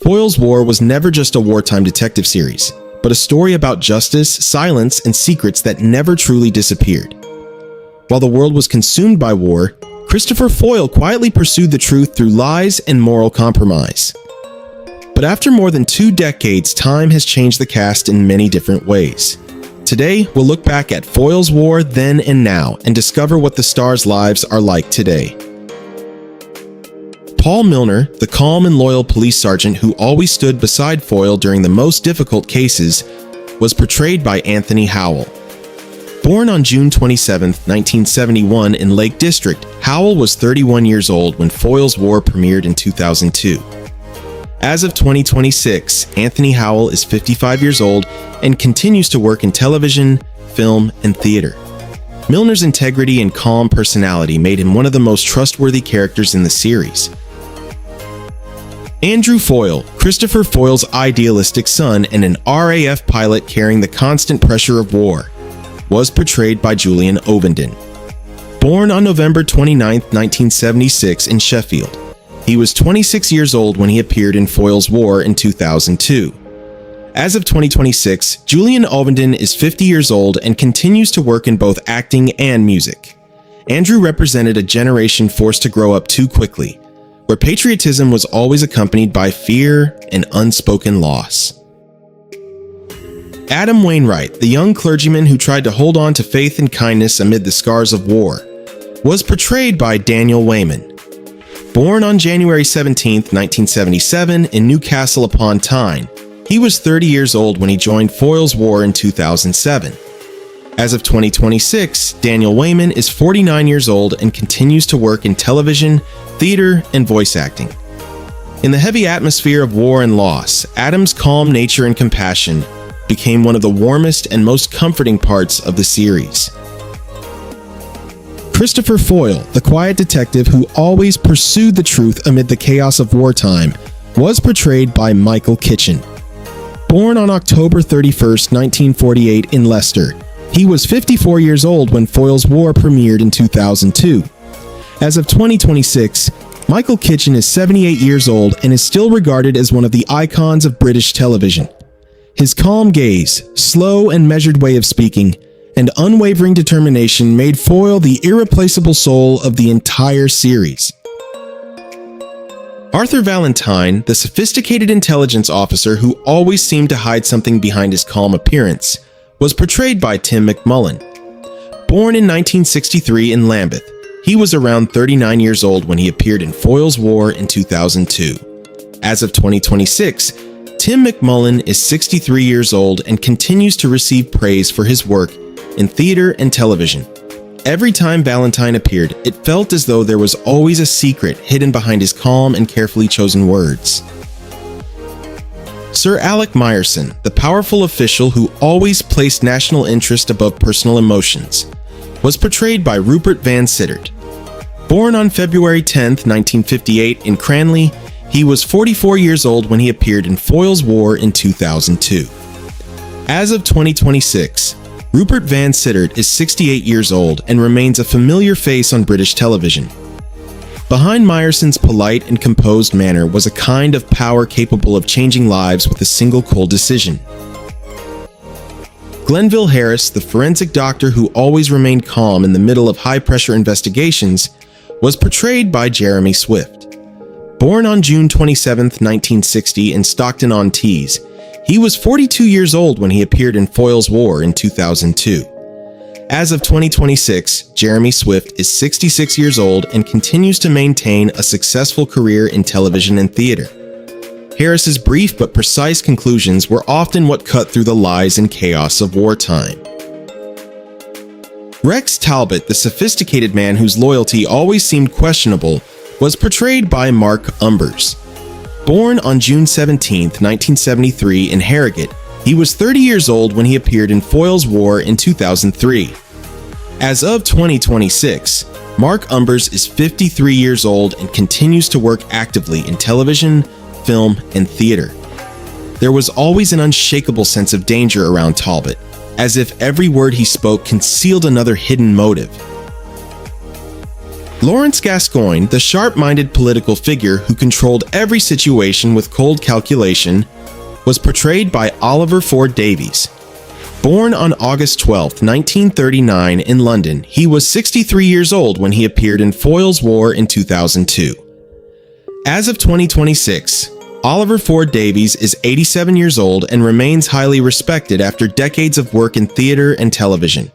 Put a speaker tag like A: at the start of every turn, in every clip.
A: Foyle's War was never just a wartime detective series, but a story about justice, silence, and secrets that never truly disappeared. While the world was consumed by war, Christopher Foyle quietly pursued the truth through lies and moral compromise. But after more than 2 decades, time has changed the cast in many different ways. Today, we'll look back at Foyle's War then and now and discover what the stars' lives are like today. Paul Milner, the calm and loyal police sergeant who always stood beside Foyle during the most difficult cases, was portrayed by Anthony Howell. Born on June 27, 1971 in Lake District, Howell was 31 years old when Foyle's War premiered in 2002. As of 2026, Anthony Howell is 55 years old and continues to work in television, film, and theater. Milner's integrity and calm personality made him one of the most trustworthy characters in the series. Andrew Foyle, Christopher Foyle's idealistic son and an RAF pilot carrying the constant pressure of war, was portrayed by Julian Ovenden. Born on November 29, 1976 in Sheffield, he was 26 years old when he appeared in Foyle's War in 2002. As of 2026, Julian Ovenden is 50 years old and continues to work in both acting and music. Andrew represented a generation forced to grow up too quickly, where patriotism was always accompanied by fear and unspoken loss. Adam Wainwright, the young clergyman who tried to hold on to faith and kindness amid the scars of war, was portrayed by Daniel Wayman. Born on January 17, 1977 in Newcastle upon Tyne, he was 30 years old when he joined Foyle's War in 2007. As of 2026, Daniel Wayman is 49 years old and continues to work in television, theater, and voice acting. In the heavy atmosphere of war and loss, Adam's calm nature and compassion became one of the warmest and most comforting parts of the series. Christopher Foyle, the quiet detective who always pursued the truth amid the chaos of wartime, was portrayed by Michael Kitchen. Born on October 31, 1948 in Leicester, he was 54 years old when Foyle's War premiered in 2002. As of 2026, Michael Kitchen is 78 years old and is still regarded as one of the icons of British television. His calm gaze, slow and measured way of speaking, and unwavering determination made Foyle the irreplaceable soul of the entire series. Arthur Valentine, the sophisticated intelligence officer who always seemed to hide something behind his calm appearance, was portrayed by Tim McMullen. Born in 1963 in Lambeth, he was around 39 years old when he appeared in Foyle's War in 2002. As of 2026, Tim McMullen is 63 years old and continues to receive praise for his work in theater and television. Every time Valentine appeared, it felt as though there was always a secret hidden behind his calm and carefully chosen words. Sir Alec Meyerson, the powerful official who always placed national interest above personal emotions, was portrayed by Rupert Van Sittert. Born on February 10, 1958 in Cranley, he was 44 years old when he appeared in Foyle's War in 2002. As of 2026, Rupert Van Sittert is 68 years old and remains a familiar face on British television. Behind Meyerson's polite and composed manner was a kind of power capable of changing lives with a single cold decision. Glenville Harris, the forensic doctor who always remained calm in the middle of high-pressure investigations, was portrayed by Jeremy Swift. Born on June 27, 1960 in Stockton-on-Tees, he was 42 years old when he appeared in Foyle's War in 2002. As of 2026, Jeremy Swift is 66 years old and continues to maintain a successful career in television and theater. Harris's brief but precise conclusions were often what cut through the lies and chaos of wartime. Rex Talbot, the sophisticated man whose loyalty always seemed questionable, was portrayed by Mark Umbers. Born on June 17, 1973 in Harrogate, he was 30 years old when he appeared in Foyle's War in 2003. As of 2026, Mark Umbers is 53 years old and continues to work actively in television, film, and theater. There was always an unshakable sense of danger around Talbot, as if every word he spoke concealed another hidden motive. Lawrence Gascoigne, the sharp-minded political figure who controlled every situation with cold calculation, was portrayed by Oliver Ford Davies. Born on August 12, 1939 in London, he was 63 years old when he appeared in FOYLE'S War in 2002. As of 2026, Oliver Ford Davies is 87 years old and remains highly respected after decades of work in theater and television.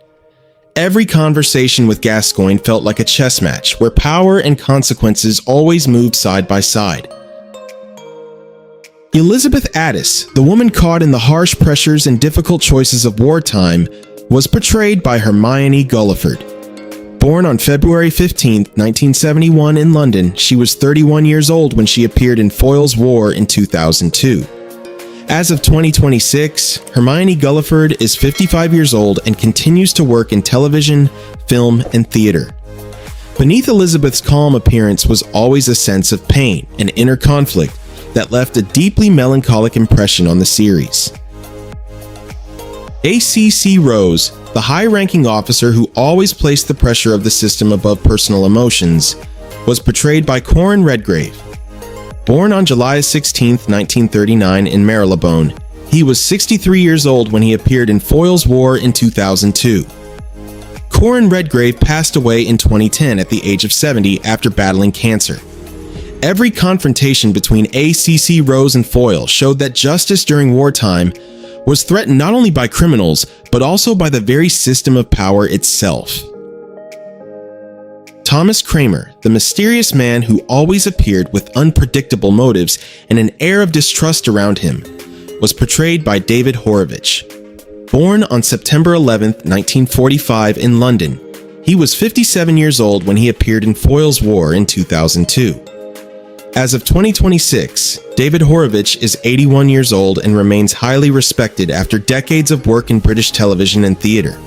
A: Every conversation with Gascoigne felt like a chess match, where power and consequences always moved side by side. Elizabeth Addis, the woman caught in the harsh pressures and difficult choices of wartime, was portrayed by Hermione Gulliford. Born on February 15, 1971 in London, she was 31 years old when she appeared in FOYLE'S War in 2002. As of 2026, Hermione Gulliford is 55 years old and continues to work in television, film, and theater. Beneath Elizabeth's calm appearance was always a sense of pain and inner conflict that left a deeply melancholic impression on the series. ACC Rose, the high-ranking officer who always placed the pressure of the system above personal emotions, was portrayed by Corin Redgrave. Born on July 16, 1939 in Marylebone, he was 63 years old when he appeared in FOYLE'S War in 2002. Corin Redgrave passed away in 2010 at the age of 70 after battling cancer. Every confrontation between ACC Rose and FOYLE showed that justice during wartime was threatened not only by criminals, but also by the very system of power itself. Thomas Kramer, the mysterious man who always appeared with unpredictable motives and an air of distrust around him, was portrayed by David Horowitz. Born on September 11, 1945 in London, he was 57 years old when he appeared in FOYLE'S War in 2002. As of 2026, David Horowitz is 81 years old and remains highly respected after decades of work in British television and theater.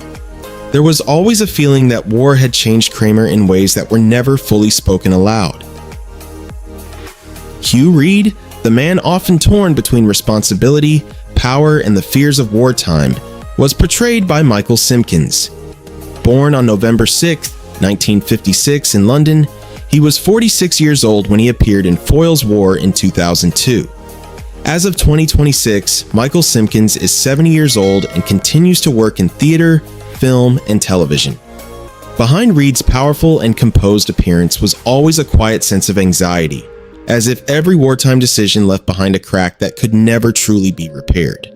A: There was always a feeling that war had changed Kramer in ways that were never fully spoken aloud. Hugh Reed, the man often torn between responsibility, power, and the fears of wartime, was portrayed by Michael Simpkins. Born on November 6, 1956 in London, he was 46 years old when he appeared in FOYLE'S War in 2002. As of 2026, Michael Simpkins is 70 years old and continues to work in theater, film, and television. Behind Reed's powerful and composed appearance was always a quiet sense of anxiety, as if every wartime decision left behind a crack that could never truly be repaired.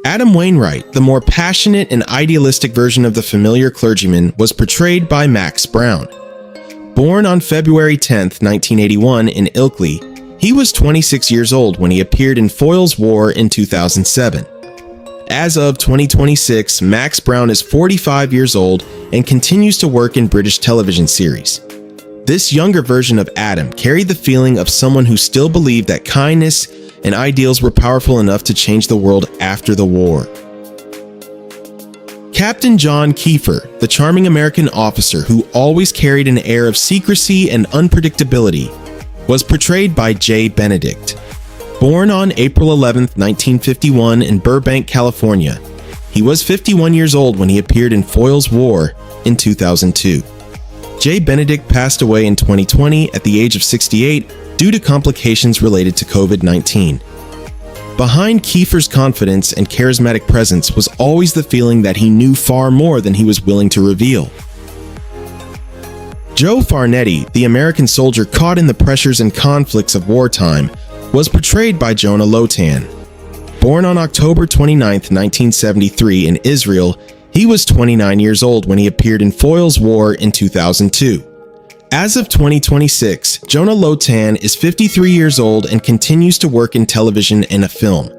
A: Adam Wainwright, the more passionate and idealistic version of the familiar clergyman, was portrayed by Max Brown. Born on February 10, 1981 in Ilkley, he was 26 years old when he appeared in FOYLE'S War in 2007. As of 2026, Max Brown is 45 years old and continues to work in British television series. This younger version of Adam carried the feeling of someone who still believed that kindness and ideals were powerful enough to change the world after the war. Captain John Kiefer, the charming American officer who always carried an air of secrecy and unpredictability, was portrayed by Jay Benedict. Born on April 11, 1951 in Burbank, California, he was 51 years old when he appeared in FOYLE'S War in 2002. Jay Benedict passed away in 2020 at the age of 68 due to complications related to COVID-19. Behind Kiefer's confidence and charismatic presence was always the feeling that he knew far more than he was willing to reveal. Joe Farnetti, the American soldier caught in the pressures and conflicts of wartime, was portrayed by Jonah Lotan. Born on October 29, 1973 in Israel, he was 29 years old when he appeared in FOYLE'S War in 2002. As of 2026, Jonah Lotan is 53 years old and continues to work in television and a film.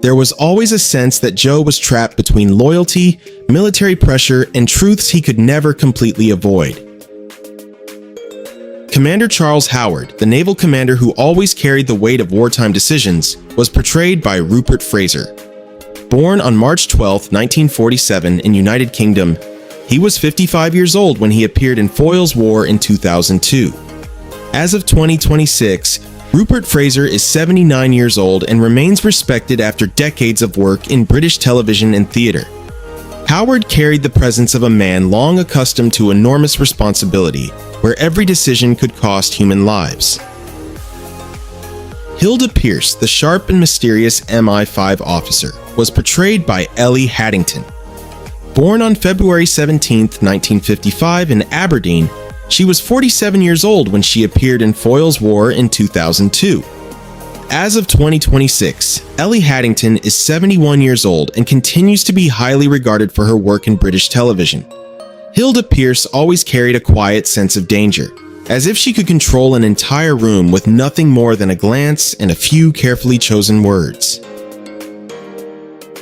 A: There was always a sense that Joe was trapped between loyalty, military pressure, and truths he could never completely avoid. Commander Charles Howard, the naval commander who always carried the weight of wartime decisions, was portrayed by Rupert Fraser. Born on March 12, 1947 in United Kingdom, he was 55 years old when he appeared in FOYLE'S War in 2002. As of 2026, Rupert Fraser is 79 years old and remains respected after decades of work in British television and theater. Howard carried the presence of a man long accustomed to enormous responsibility, where every decision could cost human lives. Hilda Pierce, the sharp and mysterious MI5 officer, was portrayed by Ellie Haddington. Born on February 17, 1955 in Aberdeen, she was 47 years old when she appeared in FOYLE'S War in 2002. As of 2026, Ellie Haddington is 71 years old and continues to be highly regarded for her work in British television. Hilda Pierce always carried a quiet sense of danger, as if she could control an entire room with nothing more than a glance and a few carefully chosen words.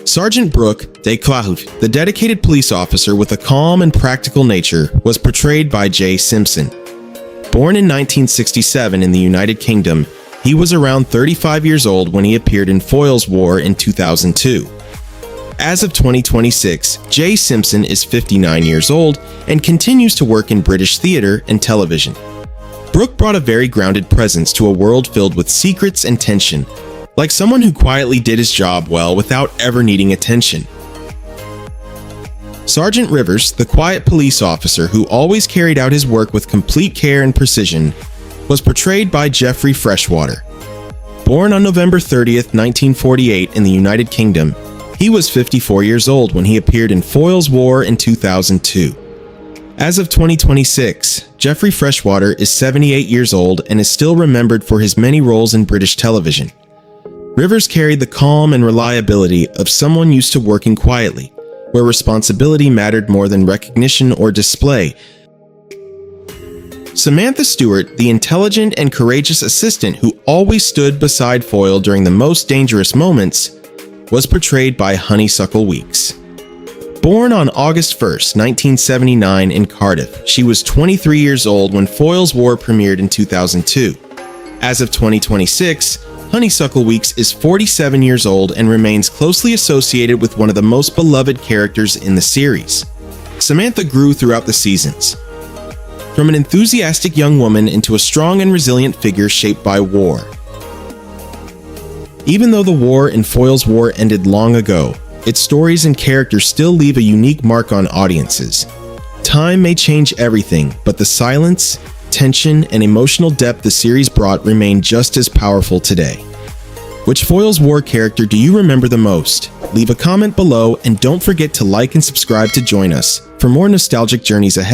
A: Sergeant Brooke de Clahout, the dedicated police officer with a calm and practical nature, was portrayed by Jay Simpson. Born in 1967 in the United Kingdom, he was around 35 years old when he appeared in FOYLE'S War in 2002. As of 2026, Jay Simpson is 59 years old and continues to work in British theater and television. Brooke brought a very grounded presence to a world filled with secrets and tension, like someone who quietly did his job well without ever needing attention. Sergeant Rivers, the quiet police officer who always carried out his work with complete care and precision, was portrayed by Geoffrey Freshwater. Born on November 30th, 1948 in the United Kingdom, he was 54 years old when he appeared in FOYLE'S War in 2002. As of 2026, Geoffrey Freshwater is 78 years old and is still remembered for his many roles in British television. Rivers carried the calm and reliability of someone used to working quietly, where responsibility mattered more than recognition or display. Samantha Stewart, the intelligent and courageous assistant who always stood beside Foyle during the most dangerous moments, was portrayed by Honeysuckle Weeks. Born on August 1, 1979 in Cardiff, she was 23 years old when FOYLE'S War premiered in 2002. As of 2026, Honeysuckle Weeks is 47 years old and remains closely associated with one of the most beloved characters in the series. Samantha grew throughout the seasons, from an enthusiastic young woman into a strong and resilient figure shaped by war. Even though the war in FOYLE'S War ended long ago, its stories and characters still leave a unique mark on audiences. Time may change everything, but the silence, tension, and emotional depth the series brought remain just as powerful today. Which FOYLE'S War character do you remember the most? Leave a comment below and don't forget to like and subscribe to join us for more nostalgic journeys ahead.